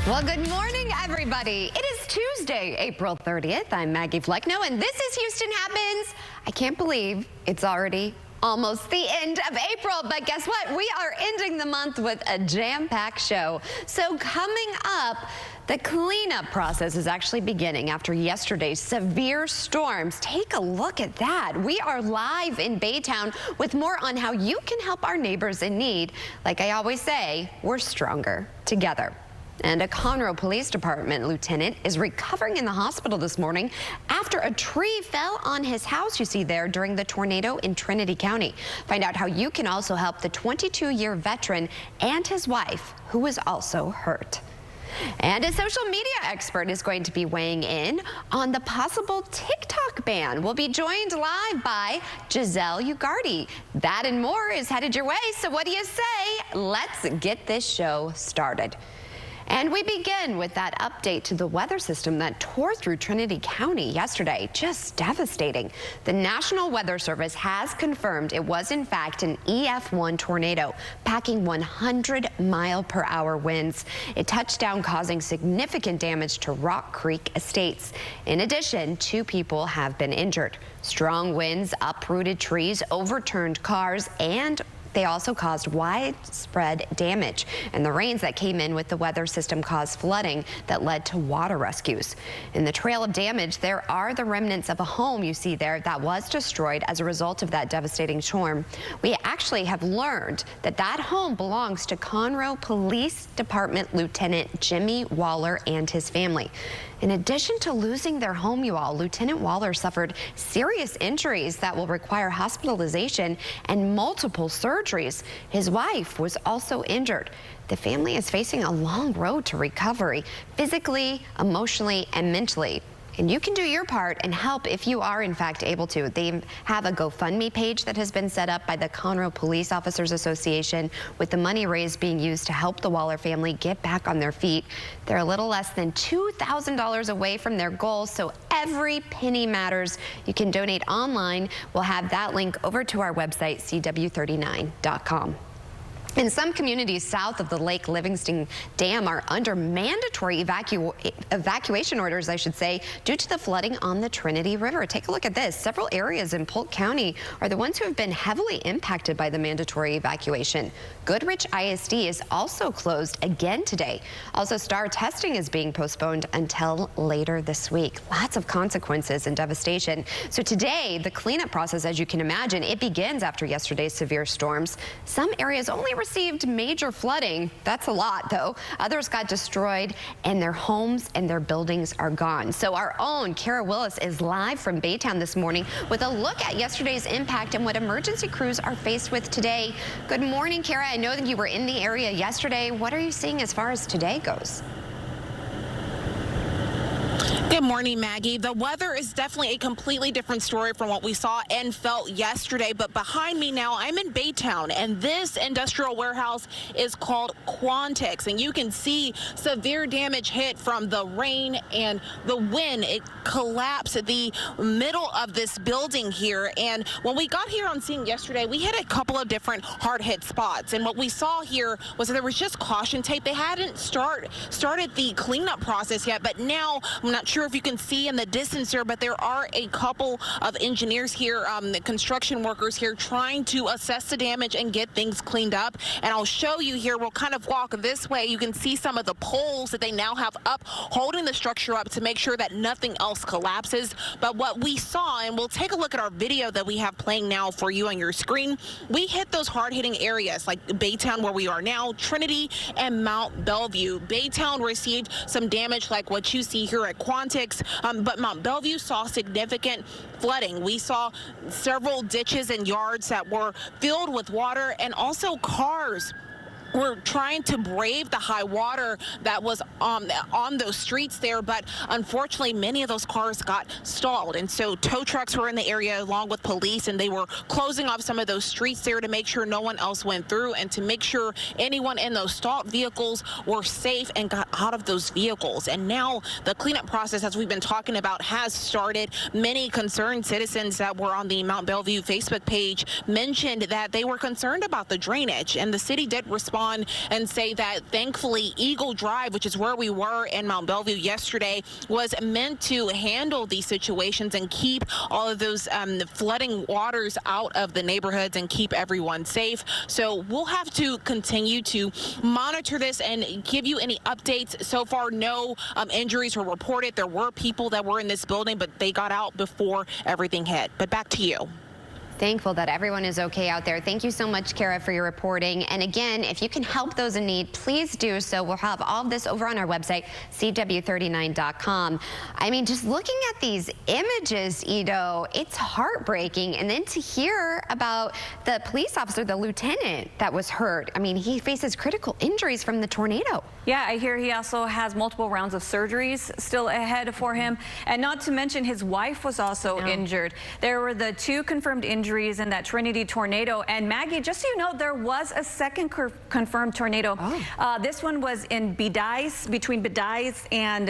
Well, good morning, everybody. It is Tuesday, April 30th. I'm Maggie Flecknoe, and this is Houston Happens. I can't believe it's already almost the end of April, but guess what? We are ending the month with a jam-packed show. So coming up, the cleanup process is actually beginning after yesterday's severe storms. Take a look at that. We are live in Baytown with more on how you can help our neighbors in need. Like I always say, we're stronger together. And a Conroe Police Department lieutenant is recovering in the hospital this morning after a tree fell on his house, you see there, during the tornado in Trinity County. Find out how you can also help the 22-year veteran and his wife, who was also hurt. And a social media expert is going to be weighing in on the possible TikTok ban. We'll be joined live by Giselle Ugarte. That and more is headed your way, so what do you say? Let's get this show started. And we begin with that update to the weather system that tore through Trinity County yesterday. Just devastating. The National Weather Service has confirmed it was in fact an EF1 tornado, packing 100-mile-per-hour winds. It touched down, causing significant damage to Rock Creek Estates. In addition, 2 people have been injured. Strong winds uprooted trees, overturned cars, and they also caused widespread damage, and the rains that came in with the weather system caused flooding that led to water rescues. In the trail of damage, there are the remnants of a home you see there that was destroyed as a result of that devastating storm. We actually have learned that that home belongs to Conroe Police Department Lieutenant Jimmy Waller and his family. In addition to losing their home, you all, Lieutenant Waller suffered serious injuries that will require hospitalization and multiple surgeries. His wife was also injured. The family is facing a long road to recovery, physically, emotionally, and mentally. And you can do your part and help if you are, in fact, able to. They have a GoFundMe page that has been set up by the Conroe Police Officers Association, with the money raised being used to help the Waller family get back on their feet. They're a little less than $2,000 away from their goal, so every penny matters. You can donate online. We'll have that link over to our website, CW39.com. And some communities south of the Lake Livingston Dam are under mandatory evacuation orders, I should say, due to the flooding on the Trinity River. Take a look at this. Several areas in Polk County are the ones who have been heavily impacted by the mandatory evacuation. Goodrich ISD is also closed again today. Also, STAR testing is being postponed until later this week. Lots of consequences and devastation. So today, the cleanup process, as you can imagine, it begins after yesterday's severe storms. Some areas only received major flooding. That's a lot, though. Others got destroyed, and their homes and their buildings are gone. So our own Kara Willis is live from Baytown this morning with a look at yesterday's impact and what emergency crews are faced with today. Good morning, Kara. I know that you were in the area yesterday. What are you seeing as far as today goes? Good morning, Maggie. The weather is definitely a completely different story from what we saw and felt yesterday. But behind me now, I'm in Baytown, and this industrial warehouse is called Quantex. And you can see severe damage hit from the rain and the wind. It collapsed at the middle of this building here. And when we got here on scene yesterday, we hit a couple of different hard-hit spots. And what we saw here was that there was just caution tape. They hadn't started the cleanup process yet, but now I'm not sure if you can see in the distance here, but there are a couple of engineers here, the construction workers here, trying to assess the damage and get things cleaned up. And I'll show you here. We'll kind of walk this way. You can see some of the poles that they now have up, holding the structure up to make sure that nothing else collapses. But what we saw, and we'll take a look at our video that we have playing now for you on your screen, we hit those hard-hitting areas like Baytown, where we are now, Trinity, and Mount Bellevue. Baytown received some damage like what you see here at Quantex, but Mount Bellevue saw significant flooding. We saw several ditches and yards that were filled with water, and also cars were trying to brave the high water that was on those streets there, but unfortunately many of those cars got stalled, and so tow trucks were in the area along with police, and they were closing off some of those streets there to make sure no one else went through and to make sure anyone in those stalled vehicles were safe and got out of those vehicles. And now the cleanup process, as we've been talking about, has started. Many concerned citizens that were on the Mount Bellevue Facebook page mentioned that they were concerned about the drainage, and the city did respond respond and say that thankfully Eagle Drive, which is where we were in Mount Bellevue yesterday, was meant to handle these situations and keep all of those flooding waters out of the neighborhoods and keep everyone safe. So we'll have to continue to monitor this and give you any updates. So far, no injuries were reported. There were people that were in this building, but they got out before everything hit. But back to you. Thankful that everyone is okay out there. Thank you so much, Kara, for your reporting. And again, if you can help those in need, please do so. We'll have all of this over on our website, CW39.com. I mean, just looking at these images, Ito, it's heartbreaking. And then to hear about the police officer, the lieutenant that was hurt. I mean, he faces critical injuries from the tornado. Yeah, I hear he also has multiple rounds of surgeries still ahead for him. And not to mention his wife was also injured. There were the 2 confirmed injuries in that Trinity tornado. And Maggie, just so you know, there was a second confirmed tornado. This one was in Bedice, between Bedice and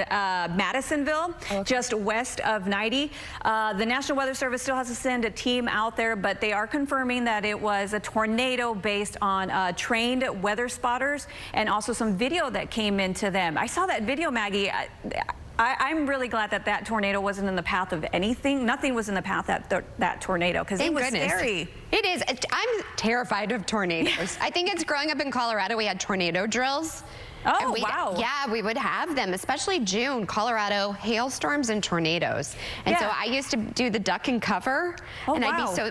Madisonville, just west of 90. The National Weather Service still has to send a team out there, but they are confirming that it was a tornado based on trained weather spotters and also some video that came into them. I saw that video, Maggie. I'm really glad that that tornado wasn't in the path of anything. Nothing was in the path of that tornado, because it was scary. It is. I'm terrified of tornadoes. I think it's growing up in Colorado. We had tornado drills. Oh, wow. Yeah, we would have them, especially June, Colorado, hailstorms and tornadoes. And so I used to do the duck and cover. And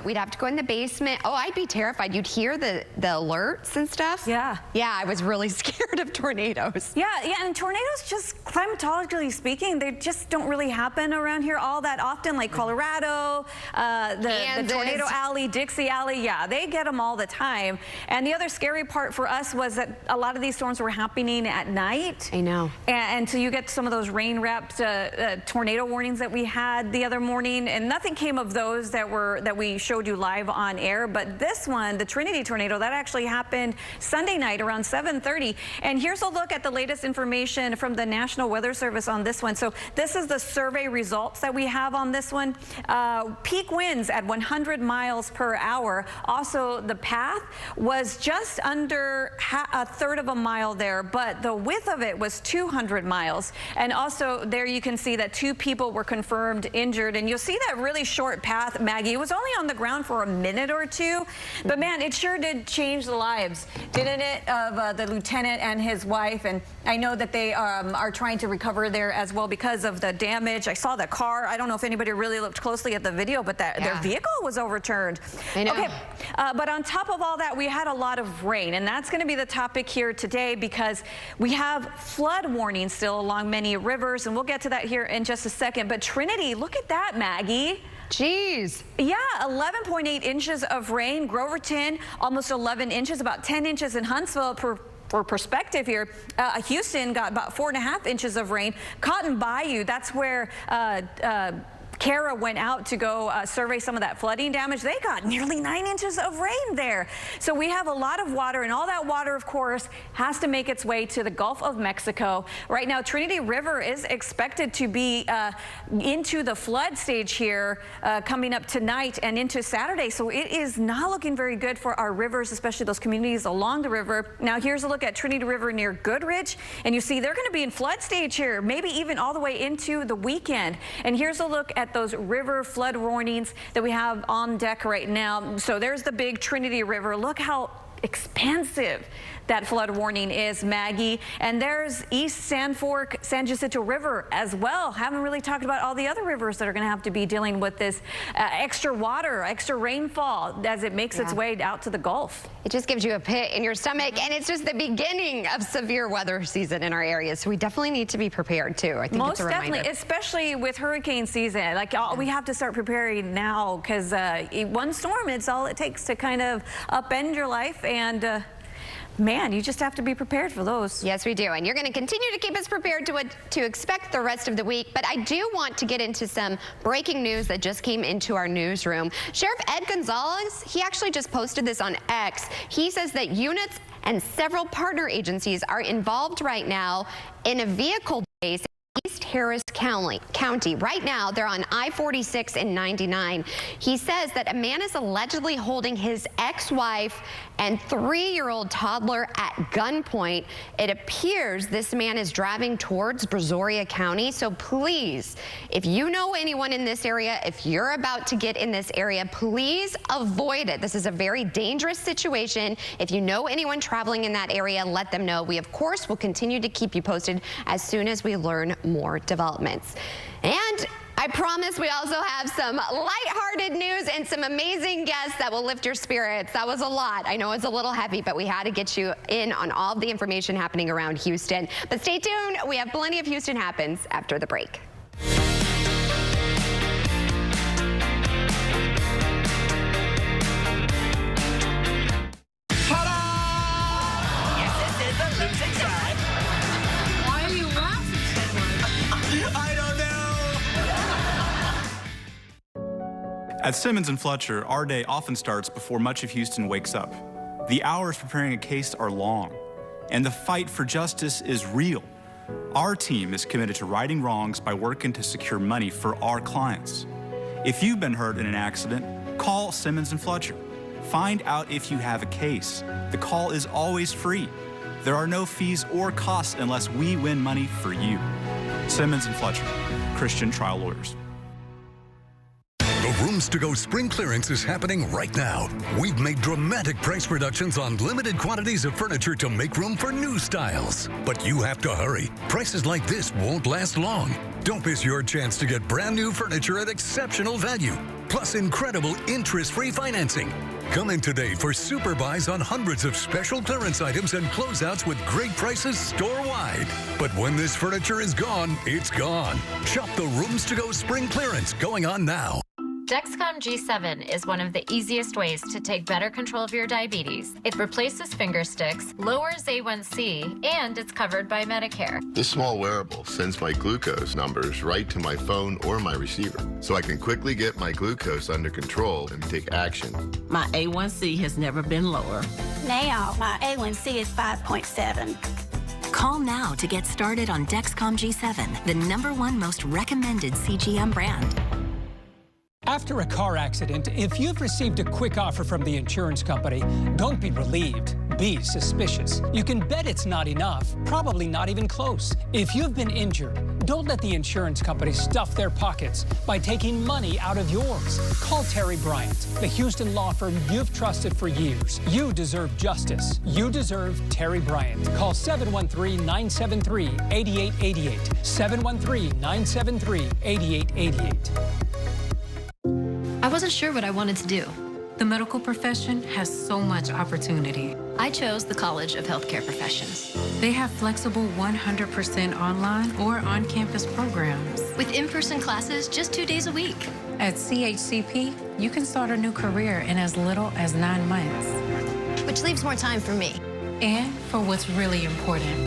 we'd have to go in the basement. Oh, I'd be terrified. You'd hear the alerts and stuff. Yeah. Yeah, I was really scared of tornadoes. Yeah, and tornadoes, just climatologically speaking, they just don't really happen around here all that often, like Colorado, the Tornado Alley, Dixie Alley. Yeah, they get them all the time. And the other scary part for us was that a lot of these storms were happening at night. I know. And so you get some of those rain-wrapped tornado warnings that we had the other morning, and nothing came of those that we showed you live on air. But this one, the Trinity tornado, that actually happened Sunday night around 7:30. And here's a look at the latest information from the National Weather Service on this one. So this is the survey results that we have on this one. Peak winds at 100 miles per hour. Also, the path was just under a third of a mile there, but the width of it was 200 miles. And also there you can see that 2 people were confirmed injured. And you'll see that really short path, Maggie. It was only on the ground for a minute or 2. But man, it sure did change the lives, didn't it, of the lieutenant and his wife. And I know that they are trying to recover there as well because of the damage. I saw the car. I don't know if anybody really looked closely at the video, but their vehicle was overturned. I know. Okay, but on top of all that, we had a lot of rain. And that's going to be the topic here today, because we have flood warnings still along many rivers, and we'll get to that here in just a second. But Trinity, look at that, Maggie. Jeez. Yeah, 11.8 inches of rain. Groverton, almost 11 inches, about 10 inches in Huntsville. For perspective here, Houston got about 4.5 inches of rain. Cotton Bayou, that's where Kara went out to go survey some of that flooding damage. They got nearly 9 inches of rain there. So we have a lot of water, and all that water, of course, has to make its way to the Gulf of Mexico. Right now, Trinity River is expected to be into the flood stage here coming up tonight and into Saturday. So it is not looking very good for our rivers, especially those communities along the river. Now, here's a look at Trinity River near Goodrich, and you see they're going to be in flood stage here, maybe even all the way into the weekend. And here's a look at those river flood warnings that we have on deck right now. So there's the big Trinity River. Look how expansive that flood warning is, Maggie. And there's East San Fork, San Jacinto River as well. Haven't really talked about all the other rivers that are going to have to be dealing with this extra water, extra rainfall as it makes its way out to the Gulf. It just gives you a pit in your stomach, and it's just the beginning of severe weather season in our area. So we definitely need to be prepared too. I think Most it's a reminder. definitely, especially with hurricane season. Like we have to start preparing now, because one storm, it's all it takes to kind of upend your life. And man, you just have to be prepared for those. Yes, we do. And you're going to continue to keep us prepared to expect the rest of the week. But I do want to get into some breaking news that just came into our newsroom. Sheriff Ed Gonzalez, he actually just posted this on X. He says that units and several partner agencies are involved right now in a vehicle chase East Harris County. Right now, they're on I-46 and 99. He says that a man is allegedly holding his ex-wife and 3-year-old toddler at gunpoint. It appears this man is driving towards Brazoria County. So please, if you know anyone in this area, if you're about to get in this area, please avoid it. This is a very dangerous situation. If you know anyone traveling in that area, let them know. We, of course, will continue to keep you posted as soon as we learn more developments. And I promise we also have some lighthearted news and some amazing guests that will lift your spirits. That was a lot. I know it's a little heavy, but we had to get you in on all of the information happening around Houston. But stay tuned. We have plenty of Houston Happens after the break. At Simmons & Fletcher, our day often starts before much of Houston wakes up. The hours preparing a case are long, and the fight for justice is real. Our team is committed to righting wrongs by working to secure money for our clients. If you've been hurt in an accident, call Simmons & Fletcher. Find out if you have a case. The call is always free. There are no fees or costs unless we win money for you. Simmons & Fletcher, Christian Trial Lawyers. The Rooms to Go spring clearance is happening right now. We've made dramatic price reductions on limited quantities of furniture to make room for new styles. But you have to hurry. Prices like this won't last long. Don't miss your chance to get brand new furniture at exceptional value, plus incredible interest-free financing. Come in today for super buys on hundreds of special clearance items and closeouts with great prices store-wide. But when this furniture is gone, it's gone. Shop the Rooms to Go spring clearance going on now. Dexcom G7 is one of the easiest ways to take better control of your diabetes. It replaces finger sticks, lowers A1C, and it's covered by Medicare. This small wearable sends my glucose numbers right to my phone or my receiver, so I can quickly get my glucose under control and take action. My A1C has never been lower. Now, my A1C is 5.7. Call now to get started on Dexcom G7, the #1 most recommended CGM brand. After a car accident, if you've received a quick offer from the insurance company, don't be relieved. Be suspicious. You can bet it's not enough, probably not even close. If you've been injured, don't let the insurance company stuff their pockets by taking money out of yours. Call Terry Bryant, the Houston law firm you've trusted for years. You deserve justice. You deserve Terry Bryant. Call 713-973-8888. 713-973-8888. I wasn't sure what I wanted to do. The medical profession has so much opportunity. I chose the College of Healthcare Professions. They have flexible 100% online or on-campus programs. With in-person classes just 2 days a week. At CHCP, you can start a new career in as little as 9 months. Which leaves more time for me. And for what's really important.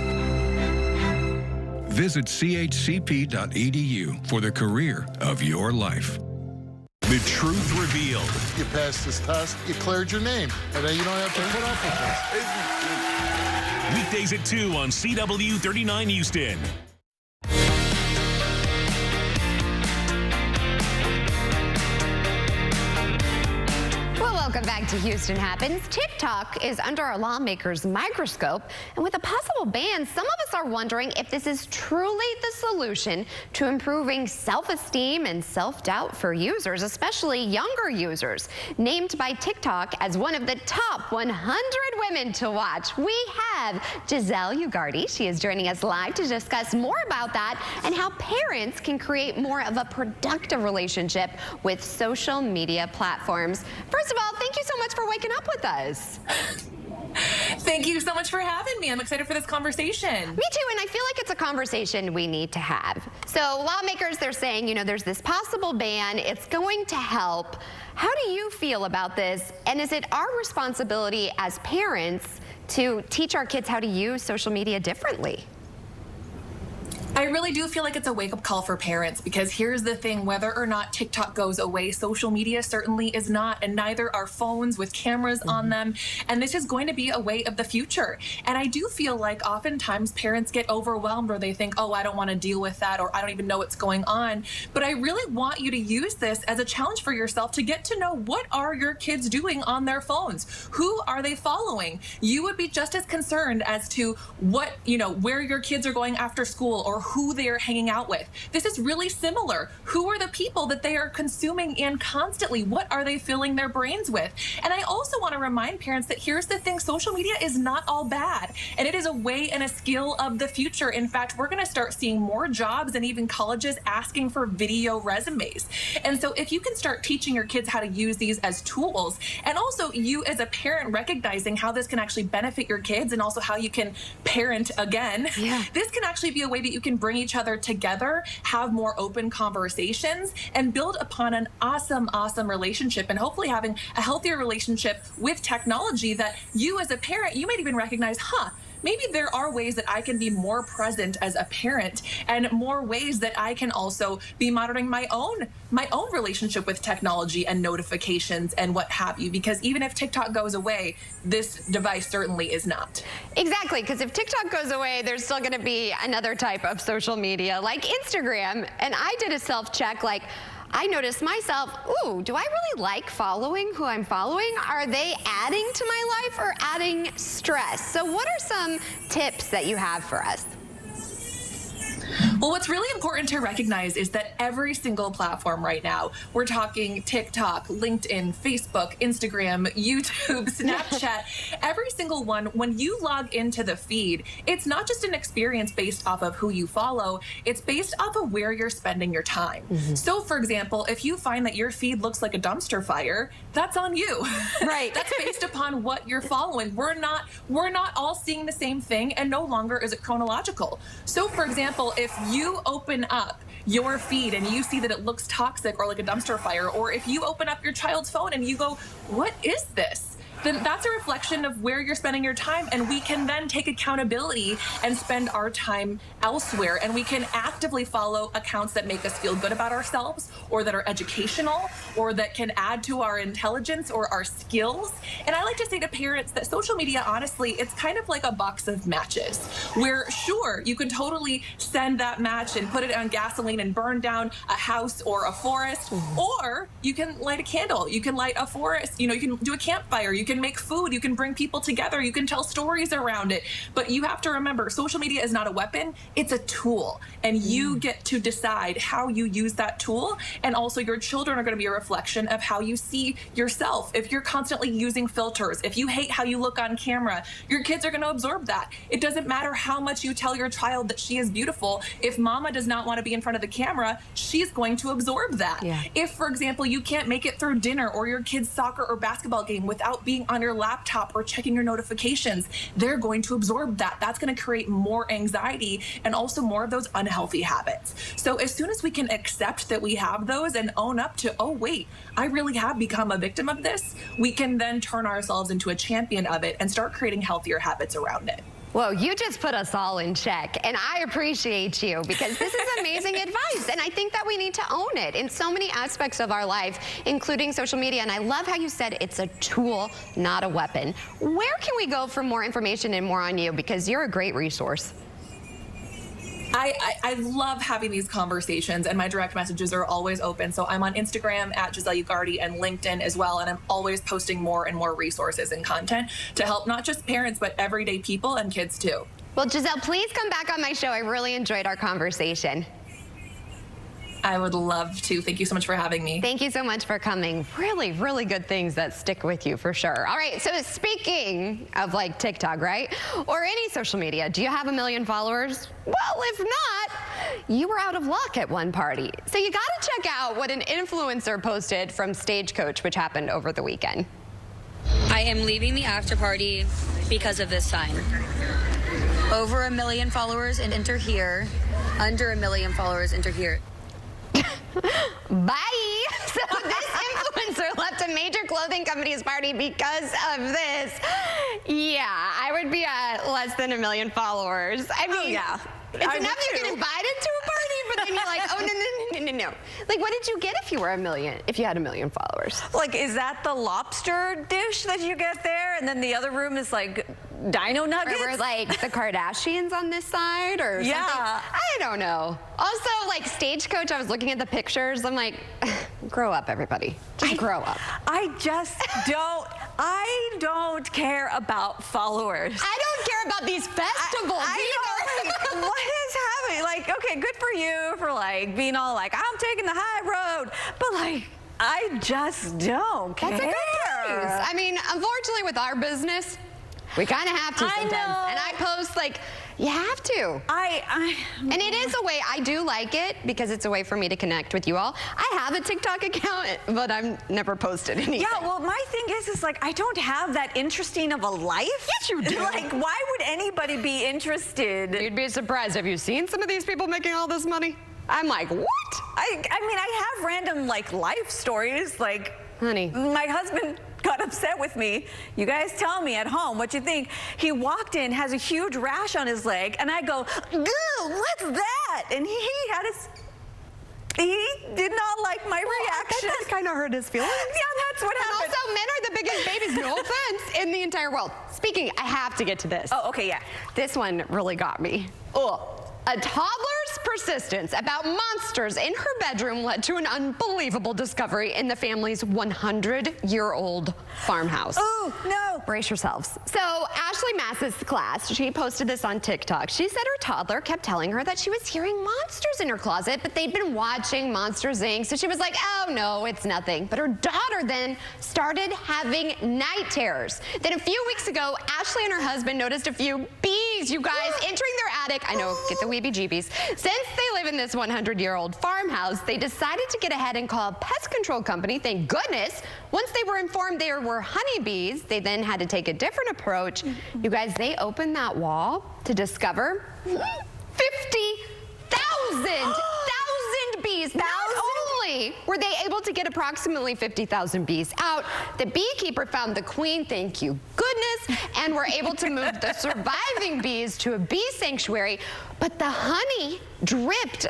Visit chcp.edu for the career of your life. The truth revealed. You passed this test, you cleared your name, and then you don't have to put up with this. Weekdays at 2 on CW 39 Houston. Welcome back to Houston Happens. TikTok is under our lawmakers' microscope, and with a possible ban, some of us are wondering if this is truly the solution to improving self-esteem and self-doubt for users, especially younger users. Named by TikTok as one of the top 100 women to watch, we have Giselle Ugarte. She is joining us live to discuss more about that and how parents can create more of a productive relationship with social media platforms. First of all, thank you so much for waking up with us. Thank you so much for having me. I'm excited for this conversation. Me too, and I feel like it's a conversation we need to have. So lawmakers, they're saying, you know, there's this possible ban. It's going to help. How do you feel about this? And is it our responsibility as parents to teach our kids how to use social media differently? I really do feel like it's a wake-up call for parents, because here's the thing: whether or not TikTok goes away, social media certainly is not, and neither are phones with cameras on them. And this is going to be a way of the future. And I do feel like oftentimes parents get overwhelmed, or they think, oh, I don't want to deal with that, or I don't even know what's going on. But I really want you to use this as a challenge for yourself to get to know, what are your kids doing on their phones? Who are they following? You would be just as concerned as to what, where your kids are going after school, or who they are hanging out with. This is really similar. Who are the people that they are consuming in constantly? What are they filling their brains with? And I also want to remind parents that here's the thing: social media is not all bad, and it is a way and a skill of the future. In fact, we're going to start seeing more jobs and even colleges asking for video resumes. And so if you can start teaching your kids how to use these as tools, and also you as a parent recognizing how this can actually benefit your kids, and also how you can parent again, this can actually be a way that you can bring each other together, have more open conversations, and build upon an awesome relationship, and hopefully having a healthier relationship with technology that you as a parent, you might even recognize, maybe there are ways that I can be more present as a parent, and more ways that I can also be monitoring my own relationship with technology and notifications and what have you. Because even if TikTok goes away, this device certainly is not. Exactly, because if TikTok goes away, there's still going to be another type of social media like Instagram. And I did a self-check, like, I noticed myself, ooh, do I really like following who I'm following? Are they adding to my life or adding stress? So what are some tips that you have for us? Well, what's really important to recognize is that every single platform right now, we're talking TikTok, LinkedIn, Facebook, Instagram, YouTube, Snapchat, every single one, when you log into the feed, it's not just an experience based off of who you follow, it's based off of where you're spending your time. So, for example, if you find that your feed looks like a dumpster fire, that's on you. Right. That's based upon what you're following. We're not all seeing the same thing, and no longer is it chronological. So, for example, if you open up your feed and you see that it looks toxic or like a dumpster fire, or if you open up your child's phone and you go, what is this? Then that's a reflection of where you're spending your time, and we can then take accountability and spend our time elsewhere, and we can actively follow accounts that make us feel good about ourselves, or that are educational, or that can add to our intelligence or our skills. And I like to say to parents that social media, honestly, it's kind of like a box of matches, where sure, you can totally send that match and put it on gasoline and burn down a house or a forest, or you can light a candle, you can light a forest, you can do a campfire, you can make food, you can bring people together, you can tell stories around it. But you have to remember, social media is not a weapon, it's a tool. And you get to decide how you use that tool. And also your children are going to be a reflection of how you see yourself. If you're constantly using filters, if you hate how you look on camera, your kids are going to absorb that. It doesn't matter how much you tell your child that she is beautiful. If mama does not want to be in front of the camera, she's going to absorb that. If, for example, you can't make it through dinner or your kid's soccer or basketball game without being on your laptop or checking your notifications, they're going to absorb that. That's going to create more anxiety and also more of those unhealthy habits. So as soon as we can accept that we have those and own up to, oh wait, I really have become a victim of this, we can then turn ourselves into a champion of it and start creating healthier habits around it. Whoa, you just put us all in check, and I appreciate you, because this is amazing advice, and I think that we need to own it in so many aspects of our life, including social media. And I love how you said it's a tool, not a weapon. Where can we go for more information and more on you, because you're a great resource? I love having these conversations, and my direct messages are always open. So I'm on Instagram at Giselle Ugarte and LinkedIn as well. And I'm always posting more and more resources and content to help not just parents, but everyday people and kids too. Well, Giselle, please come back on my show. I really enjoyed our conversation. I would love to. Thank you so much for having me. Thank you so much for coming. Really, really good things that stick with you for sure. All right, so speaking of like TikTok, right? Or any social media, do you have 1 million followers? Well, if not, you were out of luck at one party. So you gotta check out what an influencer posted from Stagecoach, which happened over the weekend. I am leaving the after party because of this sign. Over 1 million followers and enter here. Under 1 million followers, enter here. Bye. So this influencer left a major clothing company's party because of this. Yeah, I would be at less than 1 million followers. I mean, It's enough you get invited to a party, but then you're like, oh, no. Like, what did you get if you were if you had 1 million followers? Like, is that the lobster dish that you get there? And then the other room is like dino nuggets? Or like the Kardashians on this side or something? I don't know. Also, like Stagecoach, I was looking at the pictures. I'm like, grow up, everybody. Just grow up. I don't care about followers. I don't care about these festivals either. Like, what is happening? Like, okay, good for you for like being all like, I'm taking the high road. But like, I just don't care. That's a good place. I mean, unfortunately with our business, we kind of have to sometimes. And I post like, you have to. And it is a way, I do like it because it's a way for me to connect with you all. I have a TikTok account, but I've never posted anything. Yeah, well, my thing is like, I don't have that interesting of a life. Yes, you do. Like, why would anybody be interested? You'd be surprised. Have you seen some of these people making all this money? I'm like, what? I mean, I have random like life stories. Like, honey, my husband got upset with me. You guys tell me at home what you think. He walked in, has a huge rash on his leg, and I go, "Ew, what's that?" And he did not like my reaction. That kind of hurt his feelings. Yeah, that's what happened. And also, men are the biggest babies, no offense, in the entire world. Speaking, I have to get to this. Oh, okay, yeah. This one really got me. Oh. A toddler's persistence about monsters in her bedroom led to an unbelievable discovery in the family's 100-year-old farmhouse. Oh, no. Brace yourselves. So Ashley Mass's class, she posted this on TikTok. She said her toddler kept telling her that she was hearing monsters in her closet, but they'd been watching Monsters, Inc., so she was like, oh, no, it's nothing. But her daughter then started having night terrors. Then a few weeks ago, Ashley and her husband noticed a few bees, you guys, entering their attic. I know, get the weebie-jeebies. Since they live in this 100-year-old farmhouse, they decided to get ahead and call a pest control company. Thank goodness. Once they were informed there were honeybees, they then had to take a different approach. You guys, they opened that wall to discover 50,000 bees. Not only were they able to get approximately 50,000 bees out, the beekeeper found the queen, thank you goodness, and were able to move the surviving bees to a bee sanctuary, but the honey dripped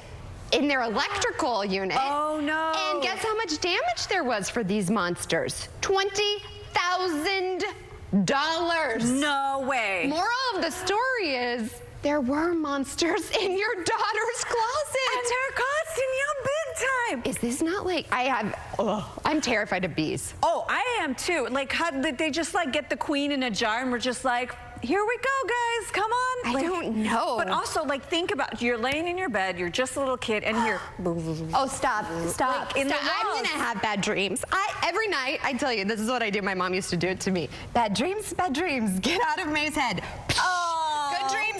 in their electrical unit. Oh, no. And guess how much damage there was for these monsters? $20,000. No way. Moral of the story is, there were monsters in your daughter's closet. And they're costing you big time. Is this not like, I'm terrified of bees. Oh, I am too. Like, how did they just like get the queen in a jar and we're just like, here we go, guys, come on. I don't know. But also, like, think about, you're laying in your bed, you're just a little kid, and you're... Oh, stop. Like, in the walls. I'm gonna have bad dreams. Every night, I tell you, this is what I do. My mom used to do it to me. Bad dreams, get out of May's head. Oh.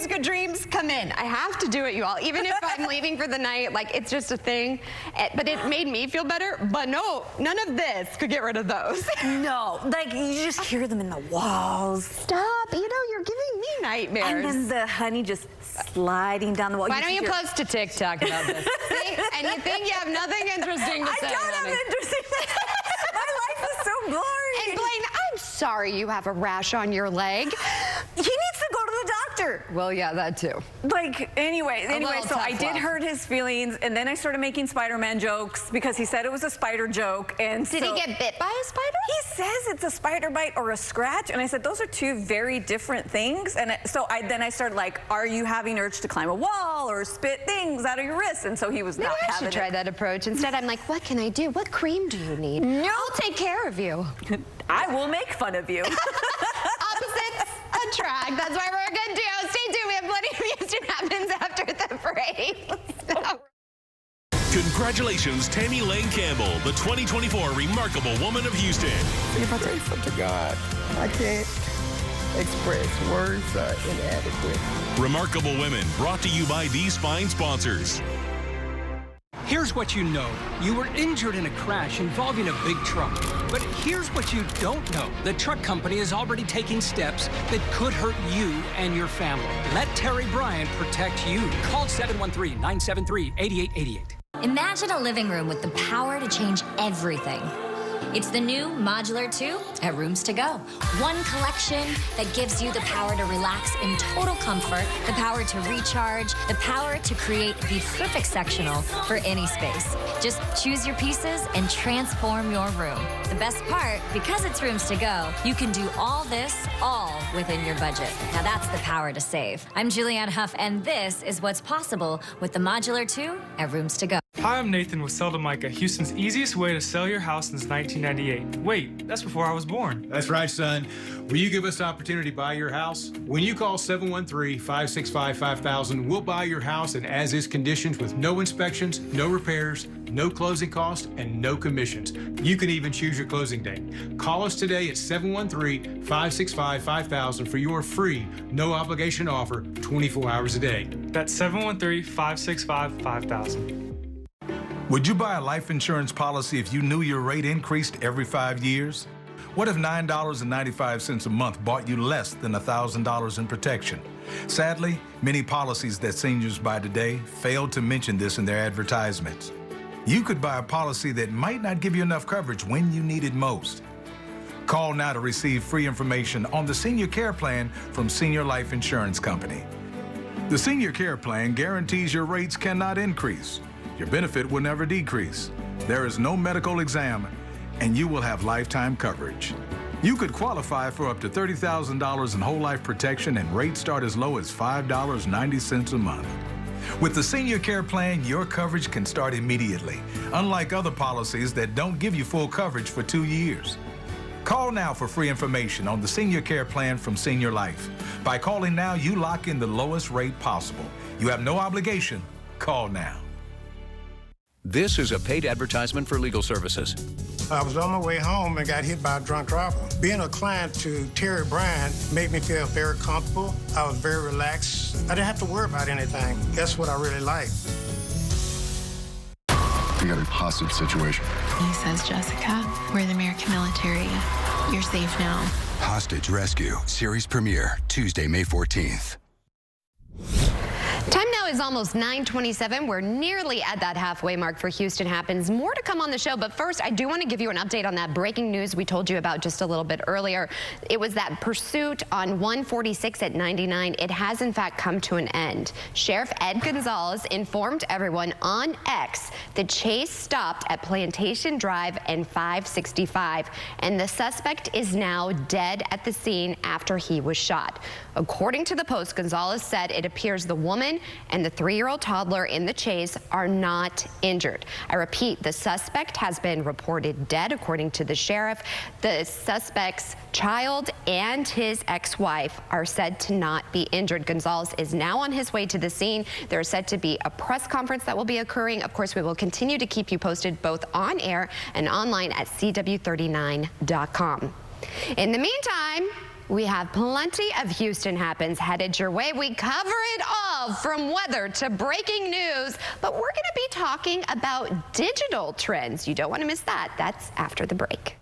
Good dreams, come in. I have to do it, you all. Even if I'm leaving for the night, like, it's just a thing. But it made me feel better. But no, none of this could get rid of those. No, like, you just hear them in the walls. Stop, you know, you're giving me nightmares. And then the honey just sliding down the wall. Why don't you post to TikTok about this? See? And you think you have nothing interesting to say, I don't have interesting to say. My life is so boring. And Blaine, I'm sorry you have a rash on your leg. He needs to go to the doctor. Well, yeah, that too. Like, anyway, so I did love. hurt his feelings, and then I started making Spider-Man jokes because he said it was a spider joke. And did he get bit by a spider? He says it's a spider bite or a scratch, and I said those are two very different things. And so I started like, are you having urge to climb a wall or spit things out of your wrist? And so he was not having it. I should try that approach. Instead, I'm like, what can I do? What cream do you need? No. I'll take care of you. I will make fun of you. Opposites attract. That's why we're a good duo. Stay tuned. We have plenty of Houston Happens after the break. Congratulations, Tammy Lane Campbell, the 2024 Remarkable Woman of Houston. If I tell you something to God, I can't express. Words are inadequate. Remarkable Women, brought to you by these fine sponsors. Here's what you know. You were injured in a crash involving a big truck. But here's what you don't know. The truck company is already taking steps that could hurt you and your family. Let Terry Bryant protect you. Call 713-973-8888. Imagine a living room with the power to change everything. It's the new Modular 2 at Rooms To Go. One collection that gives you the power to relax in total comfort, the power to recharge, the power to create the perfect sectional for any space. Just choose your pieces and transform your room. The best part, because it's Rooms To Go, you can do all this all within your budget. Now that's the power to save. I'm Julianne Huff, and this is what's possible with the Modular 2 at Rooms To Go. Hi, I'm Nathan with Sell to Micah, Houston's easiest way to sell your house since 1998. Wait, that's before I was born. That's right, son. Will you give us the opportunity to buy your house? When you call 713-565-5000, we'll buy your house in as-is conditions with no inspections, no repairs, no closing costs, and no commissions. You can even choose your closing date. Call us today at 713-565-5000 for your free, no-obligation offer 24 hours a day. That's 713-565-5000. Would you buy a life insurance policy if you knew your rate increased every 5 years? What if $9.95 a month bought you less than $1,000 in protection? Sadly, many policies that seniors buy today fail to mention this in their advertisements. You could buy a policy that might not give you enough coverage when you need it most. Call now to receive free information on the Senior Care Plan from Senior Life Insurance Company. The Senior Care Plan guarantees your rates cannot increase. Your benefit will never decrease. There is no medical exam, and you will have lifetime coverage. You could qualify for up to $30,000 in whole life protection, and rates start as low as $5.90 a month. With the Senior Care Plan, your coverage can start immediately, unlike other policies that don't give you full coverage for 2 years. Call now for free information on the Senior Care Plan from Senior Life. By calling now, you lock in the lowest rate possible. You have no obligation. Call now. This is a paid advertisement for legal services. I was on my way home and got hit by a drunk driver. Being a client to Terry Bryan made me feel very comfortable. I was very relaxed. I didn't have to worry about anything. That's what I really like. We got a hostage situation. He says, Jessica, we're the American military. You're safe now. Hostage Rescue, series premiere, Tuesday, May 14th. Time now is almost 9:27. We're nearly at that halfway mark for Houston Happens. More to come on the show, but first I do want to give you an update on that breaking news we told you about just a little bit earlier. It was that pursuit on 146 at 99. It has in fact come to an end. Sheriff Ed Gonzalez informed everyone on X the chase stopped at Plantation Drive and 565, and the suspect is now dead at the scene after he was shot. According to the Post, Gonzalez said it appears the woman and the 3-year-old toddler in the chase are not injured. I repeat, the suspect has been reported dead, according to the sheriff. The suspect's child and his ex-wife are said to not be injured. Gonzalez is now on his way to the scene. There's said to be a press conference that will be occurring. Of course, we will continue to keep you posted both on air and online at CW39.com. In the meantime, we have plenty of Houston Happens headed your way. We cover it all from weather to breaking news, but we're going to be talking about digital trends. You don't want to miss that. That's after the break.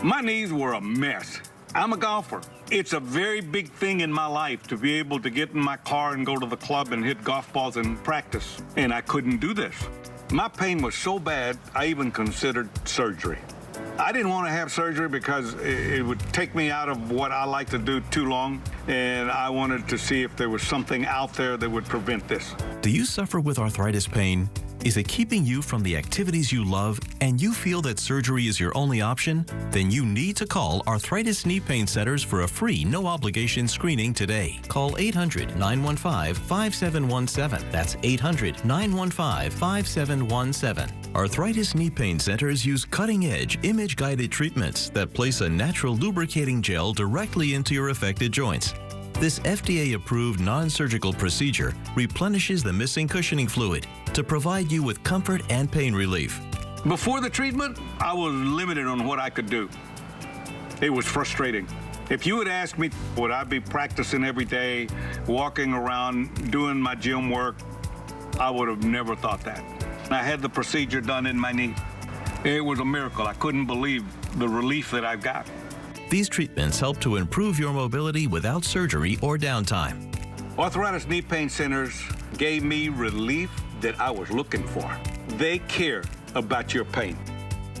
My knees were a mess. I'm a golfer. It's a very big thing in my life to be able to get in my car and go to the club and hit golf balls and practice, and I couldn't do this. My pain was so bad, I even considered surgery. I didn't want to have surgery because it would take me out of what I like to do too long, and I wanted to see if there was something out there that would prevent this. Do you suffer with arthritis pain? Is it keeping you from the activities you love and you feel that surgery is your only option? Then you need to call Arthritis Knee Pain Centers for a free, no-obligation screening today. Call 800-915-5717. That's 800-915-5717. Arthritis Knee Pain Centers use cutting-edge, image-guided treatments that place a natural lubricating gel directly into your affected joints. This FDA-approved non-surgical procedure replenishes the missing cushioning fluid to provide you with comfort and pain relief. Before the treatment, I was limited on what I could do. It was frustrating. If you had asked me, would I be practicing every day, walking around, doing my gym work, I would have never thought that. I had the procedure done in my knee. It was a miracle. I couldn't believe the relief that I've got. These treatments help to improve your mobility without surgery or downtime. Arthritis Knee Pain Centers gave me relief that I was looking for. They care about your pain.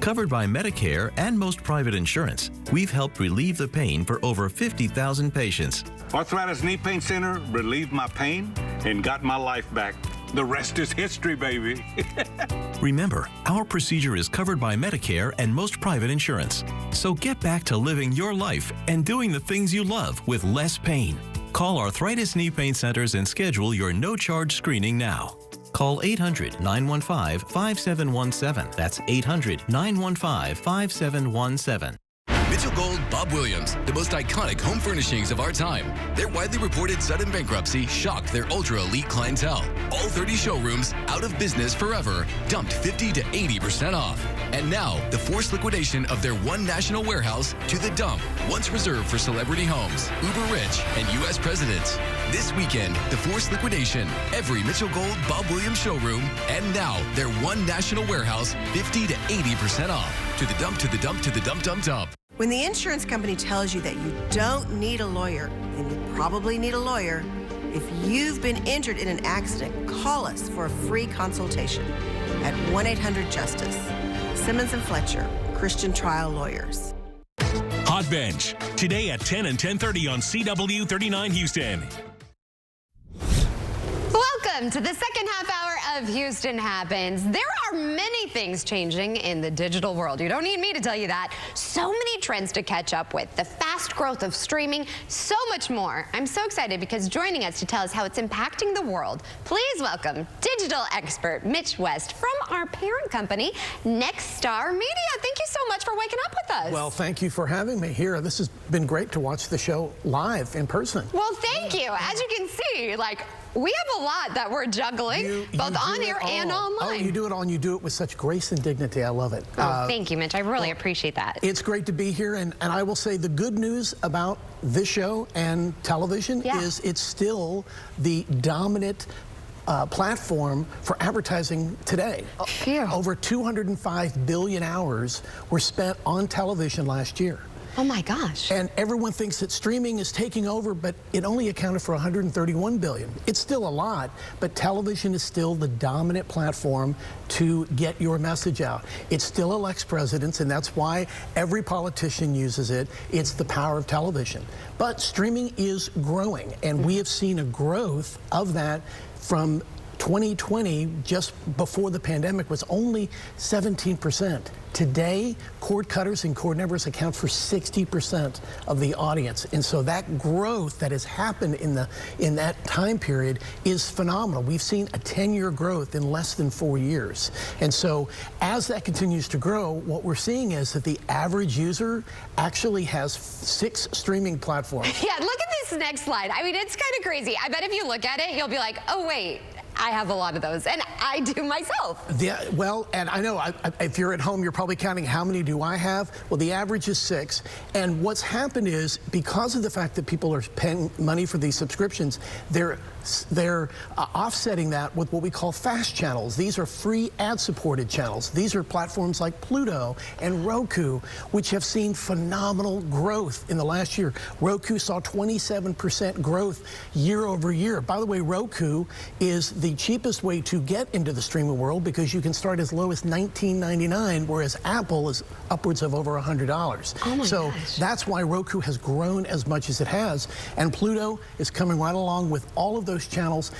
Covered by Medicare and most private insurance, we've helped relieve the pain for over 50,000 patients. Arthritis Knee Pain Center relieved my pain and got my life back. The rest is history, baby. Remember, our procedure is covered by Medicare and most private insurance. So get back to living your life and doing the things you love with less pain. Call Arthritis Knee Pain Centers and schedule your no-charge screening now. Call 800-915-5717. That's 800-915-5717. Mitchell Gold, Bob Williams, the most iconic home furnishings of our time. Their widely reported sudden bankruptcy shocked their ultra-elite clientele. All 30 showrooms out of business forever, dumped 50 to 80% off. And now, the forced liquidation of their one national warehouse to the dump, once reserved for celebrity homes, uber rich, and U.S. presidents. This weekend, the forced liquidation, every Mitchell Gold, Bob Williams showroom, and now their one national warehouse, 50 to 80% off. To the dump, to the dump, to the dump, dump, dump. When the insurance company tells you that you don't need a lawyer, then you probably need a lawyer. If you've been injured in an accident, call us for a free consultation at 1-800-JUSTICE. Simmons & Fletcher, Christian Trial Lawyers. Hot Bench, today at 10 and 10:30 on CW 39 Houston. Welcome to the second half hour of Houston Happens. There are many things changing in the digital world. You don't need me to tell you that. So many trends to catch up with. The fast growth of streaming, so much more. I'm so excited because joining us to tell us how it's impacting the world, please welcome digital expert Mitch West from our parent company, Nexstar Media. Thank you so much for waking up with us. Well, thank you for having me here. This has been great to watch the show live in person. Well, thank you. As you can see, we have a lot that we're juggling, both on air and online. Oh, you do it all, and you do it with such grace and dignity. I love it. Oh, thank you, Mitch. I really appreciate that. It's great to be here, and I will say the good news about this show and television is it's still the dominant platform for advertising today. Over 205 billion hours were spent on television last year. Oh my gosh. And everyone thinks that streaming is taking over, but it only accounted for 131 billion. It's still a lot, but television is still the dominant platform to get your message out. It still elects presidents, and that's why every politician uses it. It's the power of television. But streaming is growing, and we have seen a growth of that from 2020, just before the pandemic, was only 17%. Today, cord cutters and cord nevers account for 60% of the audience. And so that growth that has happened in that time period is phenomenal. We've seen a 10-year growth in less than 4 years. And so as that continues to grow, what we're seeing is that the average user actually has 6 streaming platforms. Yeah, look at this next slide. I mean, it's kind of crazy. I bet if you look at it, you'll be like, oh, wait. I have a lot of those, and I do myself. Yeah, well, and I know if you're at home, you're probably counting how many do I have? Well, the average is 6. And what's happened is because of the fact that people are paying money for these subscriptions, they're offsetting that with what we call fast channels. These are free ad-supported channels. These are platforms like Pluto and Roku, which have seen phenomenal growth in the last year. Roku saw 27% growth year over year. By the way, Roku is the cheapest way to get into the streaming world because you can start as low as $19.99, whereas Apple is upwards of over $100. Oh my so gosh. that's why Roku has grown as much as it has, and Pluto is coming right along with all of those channels.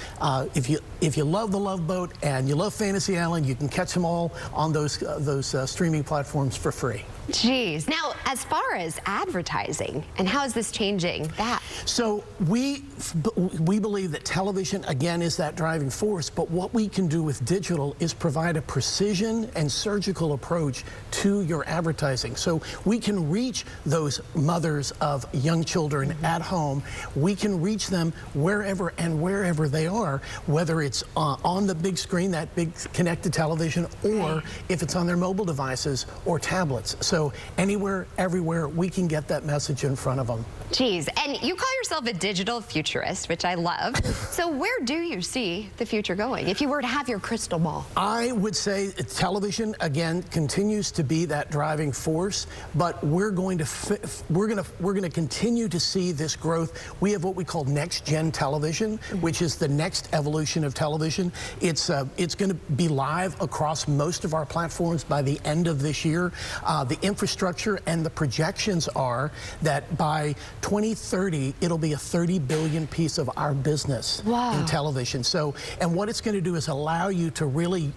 If you love The Love Boat and you love Fantasy Island, you can catch them all on those streaming platforms for free. Geez. Now, as far as advertising, and how is this changing that? So we believe that television, again, is that driving force, but what we can do with digital is provide a precision and surgical approach to your advertising. So we can reach those mothers of young children at home. We can reach them wherever and wherever they are, whether it's on the big screen, that big connected television, or if it's on their mobile devices or tablets. So anywhere, everywhere, we can get that message in front of them. Geez, and you call yourself a digital futurist, which I love. So where do you see the future going if you were to have your crystal ball? I would say television, again, continues to be that driving force, but we're going to continue to see this growth. We have what we call next-gen television, which is the next evolution of television. It's going to be live across most of our platforms by the end of this year. The infrastructure and the projections are that by 2030, it'll be a 30 billion piece of our business in television. So, and what it's going to do is allow you to really